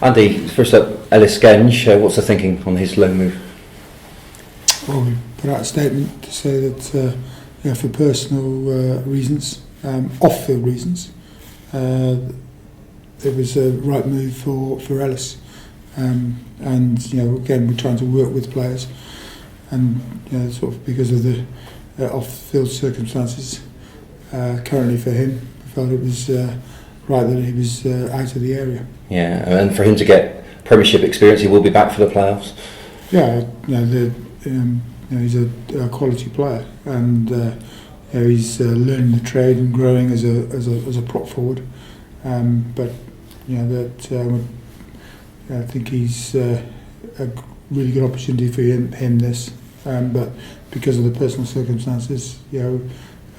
Andy, first up, Ellis Genge, what's the thinking on his loan move? Well, we put out a statement to say that for personal reasons, off-field reasons, it was a right move for Ellis. And again, we're trying to work with players, and sort of because of the off-field circumstances currently for him, we felt it was right that he was out of the area. Yeah, and for him to get Premiership experience, he will be back for the playoffs. Yeah, he's a quality player, and he's learning the trade and growing as a prop forward. But I think he's a really good opportunity for him this. But because of the personal circumstances,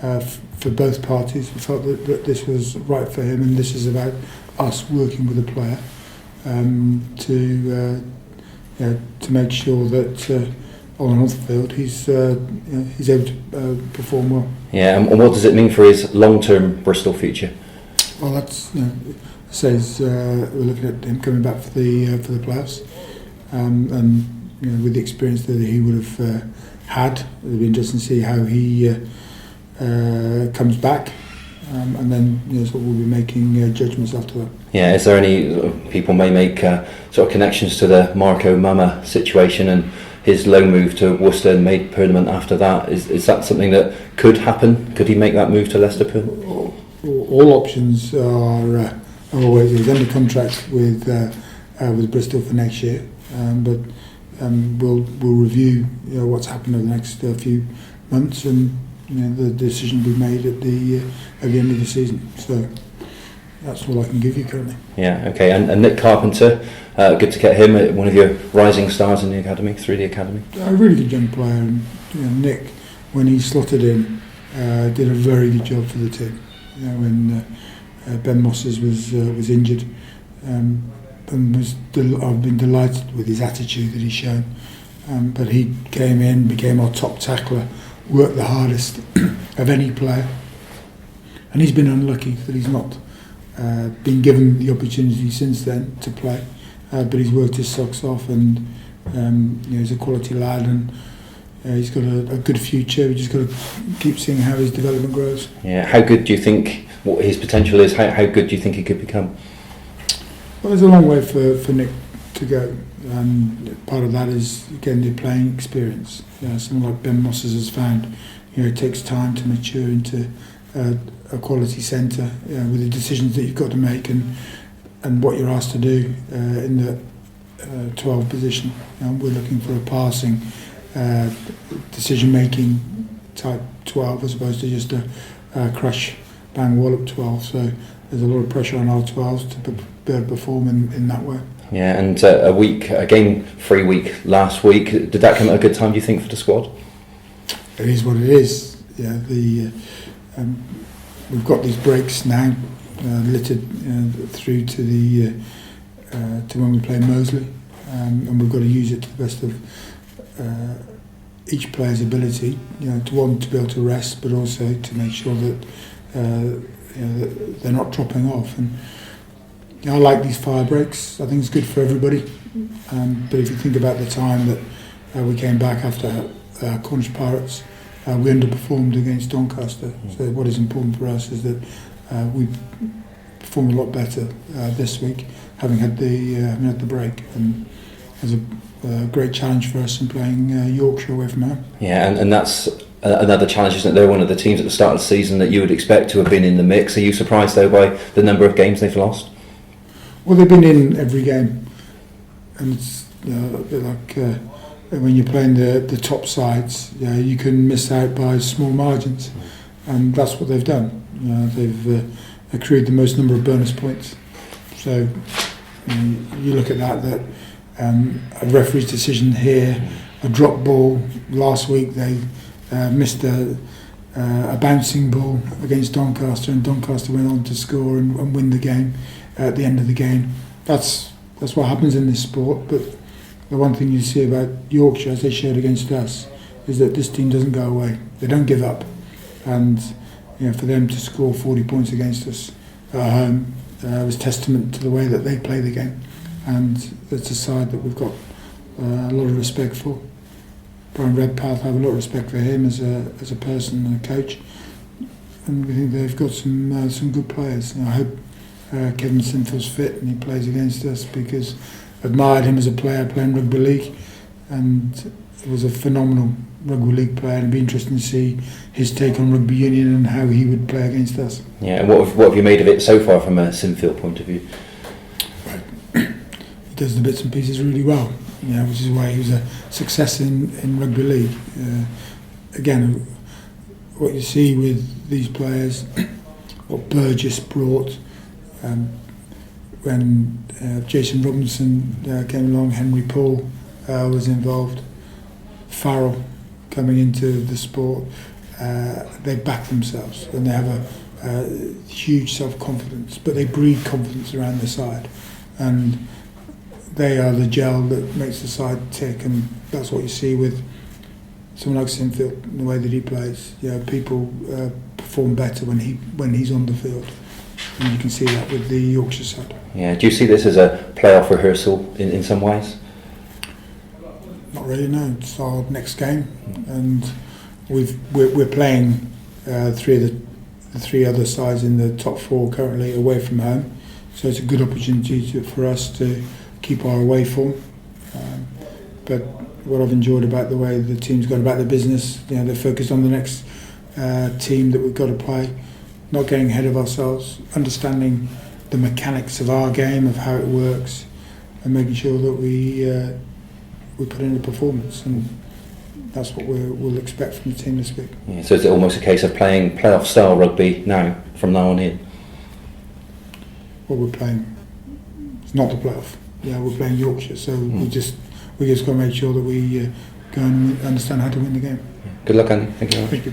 for both parties, we felt that this was right for him, and this is about us working with the player to make sure that on and off the field he's able to perform well. Yeah, and what does it mean for his long-term Bristol future? Well, that's says we're looking at him coming back for the playoffs, and with the experience that he would have had, it'll be interesting to see how he comes back, and then so we'll be making judgments after that. Yeah, is there any people may make sort of connections to the Marco Mama situation and his loan move to Worcester and made permanent after that? Is that something that could happen? Could he make that move to Leicester permanent? All options are always. He's under contract with Bristol for next year, but we'll review what's happened over the next few months, and the decision will be made at the end of the season. So that's all I can give you currently. Yeah, okay. And Nick Carpenter, good to get him, one of your rising stars in the academy, through the academy. A really good young player, and Nick, when he slotted in, did a very good job for the team. When Ben Mosses was injured, and I've been delighted with his attitude that he's shown. But he came in, became our top tackler, worked the hardest of any player, and he's been unlucky that he's not been given the opportunity since then to play. But he's worked his socks off, and he's a quality lad, and he's got a good future. We just got to keep seeing how his development grows. Yeah, how good do you think what his potential is? How good do you think he could become? Well, there's a long way for Nick to go. Part of that is again the playing experience. Someone like Ben Mosses has found, it takes time to mature into a quality centre with the decisions that you've got to make and what you're asked to do in the 12 position. We're looking for a passing, decision-making type 12 as opposed to just a crash, bang, wallop 12. So there's a lot of pressure on our 12s to be able to perform in that way. Yeah, and a game-free week last week. Did that come at a good time, do you think, for the squad? It is what it is. Yeah, we've got these breaks now littered through to the to when we play Moseley, and we've got to use it to the best of each player's ability. To be able to rest, but also to make sure that that they're not dropping off. And I like these fire breaks. I think it's good for everybody. But if you think about the time that we came back after Cornish Pirates, we underperformed against Doncaster. So what is important for us is that we performed a lot better this week, having had the break, and there's a great challenge for us in playing Yorkshire away from home. Yeah, and that's another challenge, isn't it? They're one of the teams at the start of the season that you would expect to have been in the mix. Are you surprised though by the number of games they've lost? Well, they've been in every game, and it's a bit like when you're playing the top sides, you can miss out by small margins, and that's what they've done. They've accrued the most number of bonus points. So you look at that a referee's decision here, a drop ball last week. They missed a bouncing ball against Doncaster, and Doncaster went on to score and win the game at the end of the game. That's what happens in this sport. But the one thing you see about Yorkshire, as they showed against us, is that this team doesn't go away. They don't give up, and for them to score 40 points against us at home was testament to the way that they play the game. and it's a side that we've got a lot of respect for. Brian Redpath, I have a lot of respect for him as a person and a coach, and we think they've got some good players. And I hope Kevin Sinfield's fit and he plays against us, because I admired him as a player playing rugby league, and he was a phenomenal rugby league player, and it'd be interesting to see his take on rugby union and how he would play against us. Yeah, and what have you made of it so far from a Sinfield point of view? He does the bits and pieces really well, which is why he was a success in rugby league. Again, what you see with these players, what Burgess brought, when Jason Robinson came along, Henry Paul was involved, Farrell coming into the sport, they back themselves and they have a huge self-confidence, but they breed confidence around the side, and they are the gel that makes the side tick, and that's what you see with someone like Sinfield, the way that he plays. People perform better when he's on the field, and you can see that with the Yorkshire side. Yeah, do you see this as a playoff rehearsal in some ways? Not really, no. It's our next game, and we're playing the three other sides in the top four currently away from home, so it's a good opportunity for us to keep our away form. But what I've enjoyed about the way the team's gone about their business, they're focused on the next team that we've got to play, not getting ahead of ourselves, understanding the mechanics of our game, of how it works, and making sure that we put in a performance, and that's what we'll expect from the team this week. Yeah, so is it almost a case of playing playoff style rugby now, from now on in? What we're playing, it's not the playoff. We're playing Yorkshire, so we just got to make sure that we go and understand how to win the game. Good luck, Andy. Thank you. Thank you.